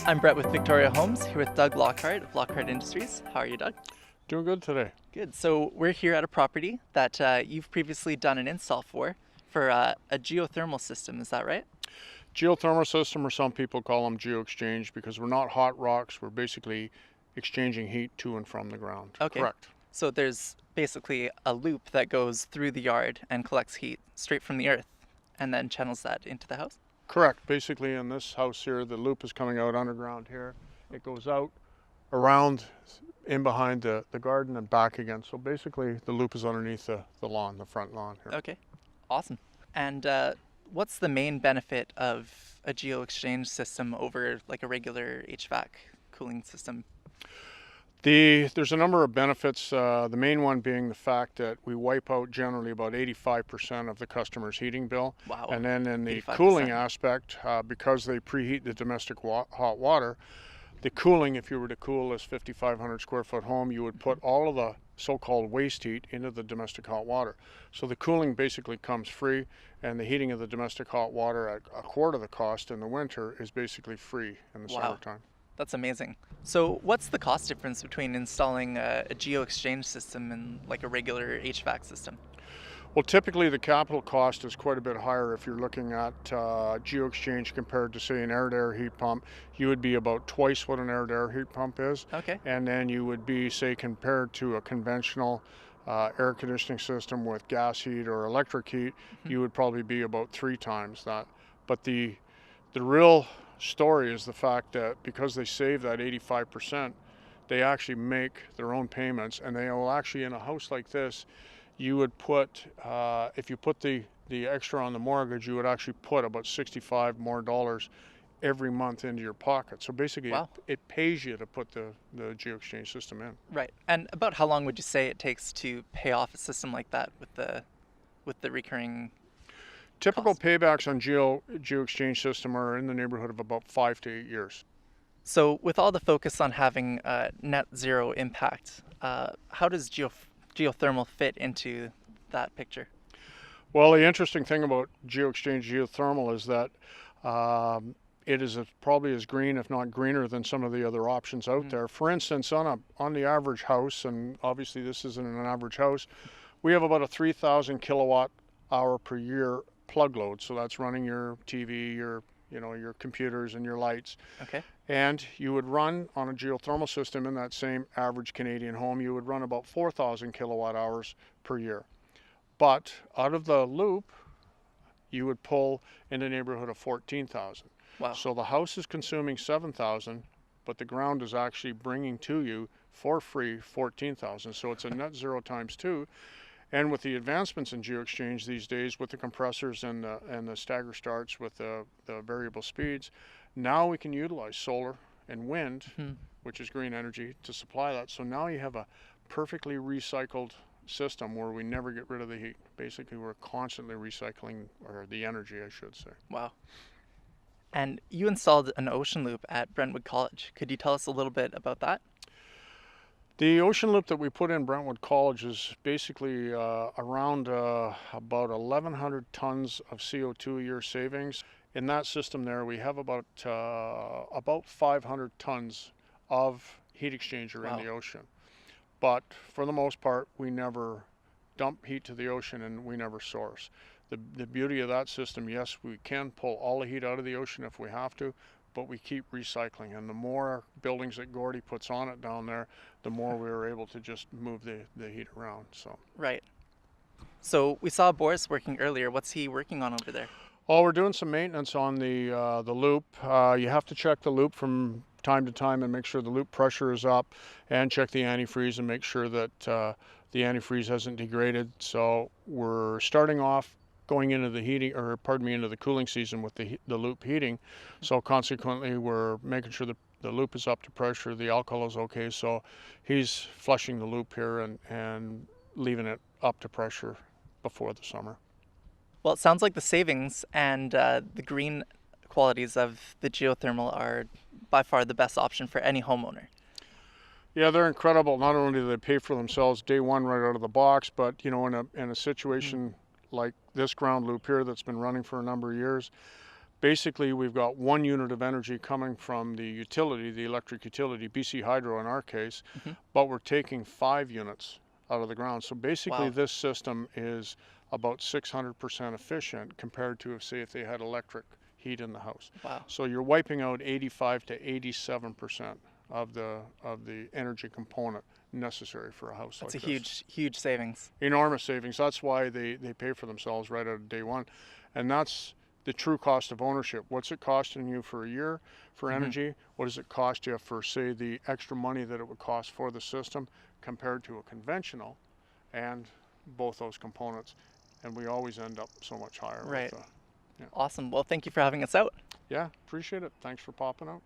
I'm Brett with Victoria Homes, here with Doug Lockhart of Lockhart Industries. How are you, Doug? Doing good today. Good. So we're here at a property that you've previously done an install for a geothermal system. Is that right? Geothermal system, or some people call them Geo Exchange, because we're not hot rocks. We're basically exchanging heat to and from the ground. Okay. Correct. So there's basically a loop that goes through the yard and collects heat straight from the earth and then channels that into the house? Correct. Basically, in this house here, the loop is coming out underground here. It goes out around in behind the garden and back again. So basically, the loop is underneath the lawn, the front lawn here. Okay. Awesome. And what's the main benefit of a geo exchange system over like a regular HVAC cooling system? There's a number of benefits, the main one being the fact that we wipe out generally about 85% of the customer's heating bill. Wow. And then in the 85%. cooling aspect, because they preheat the domestic hot water, the cooling, if you were to cool this 5,500 square foot home, you would put all of the so-called waste heat into the domestic hot water. So the cooling basically comes free, and the heating of the domestic hot water at a quarter of the cost in the winter is basically free in the summertime. That's amazing. So what's the cost difference between installing a geo exchange system and like a regular HVAC system? Well, typically the capital cost is quite a bit higher. If you're looking at Geo Exchange compared to, say, an air-to-air heat pump, you would be about twice what an air-to-air heat pump is. Okay. And then you would be, say, compared to a conventional air conditioning system with gas heat or electric heat, you would probably be about 3 times that. But the real story is the fact that because they save that 85%, they actually make their own payments, and they will actually, in a house like this, you would put, if you put the extra on the mortgage, you would actually put about $65 more every month into your pocket. So basically, Wow. it pays you to put the Geo Exchange system in. Right. And about how long would you say it takes to pay off a system like that with the recurring Typical cost? paybacks on Geo Exchange system are in the neighborhood of about 5 to 8 years. So with all the focus on having net zero impact, how does geothermal fit into that picture? Well, the interesting thing about Geo Exchange geothermal is that it is probably as green, if not greener, than some of the other options out there. For instance, on the average house, and obviously this isn't an average house, we have about a 3,000 kilowatt hour per year plug load. So that's running your TV, your computers and your lights. Okay. And you would run on a geothermal system in that same average Canadian home, you would run about 4,000 kilowatt hours per year. But out of the loop, you would pull in the neighborhood of 14,000. Wow. So the house is consuming 7,000, but the ground is actually bringing to you for free 14,000. So it's a net zero times 2. And with the advancements in Geo Exchange these days, with the compressors and the stagger starts with the variable speeds, now we can utilize solar and wind, which is green energy, to supply that. So now you have a perfectly recycled system where we never get rid of the heat. Basically, we're constantly recycling, or the energy, I should say. Wow. And you installed an ocean loop at Brentwood College. Could you tell us a little bit about that? The ocean loop that we put in Brentwood College is basically around about 1,100 tons of CO2 a year savings. In that system there, we have about 500 tons of heat exchanger in the ocean. But for the most part, we never dump heat to the ocean, and we never source. The beauty of that system, yes, we can pull all the heat out of the ocean if we have to, but we keep recycling. And the more buildings that Gordy puts on it down there, the more we were able to just move the heat around. So. Right. So we saw Boris working earlier. What's he working on over there? Oh, we're doing some maintenance on the loop. You have to check the loop from time to time and make sure the loop pressure is up, and check the antifreeze and make sure that the antifreeze hasn't degraded. So we're starting off going into the into the cooling season with the loop heating. So consequently, we're making sure the loop is up to pressure, the alcohol is okay. So he's flushing the loop here and leaving it up to pressure before the summer. Well, it sounds like the savings and the green qualities of the geothermal are by far the best option for any homeowner. Yeah, they're incredible. Not only do they pay for themselves day one right out of the box, but in a situation like this ground loop here that's been running for a number of years, Basically, we've got 1 unit of energy coming from the utility, the electric utility, BC Hydro in our case, Hmm. but we're taking 5 units out of the ground. So basically, Wow. this system is about 600% efficient compared to, say, if they had electric heat in the house. Wow. So you're wiping out 85 to 87% of the energy component necessary for a house That's like a this. huge, huge savings. Enormous savings. That's why they pay for themselves right out of day one. And that's the true cost of ownership. What's it costing you for a year for Hmm. energy? What does it cost you for, say, the extra money that it would cost for the system compared to a conventional, and both those components? And we always end up so much higher with Right. yeah. Awesome. Well, thank you for having us out. Yeah, appreciate it. Thanks for popping out.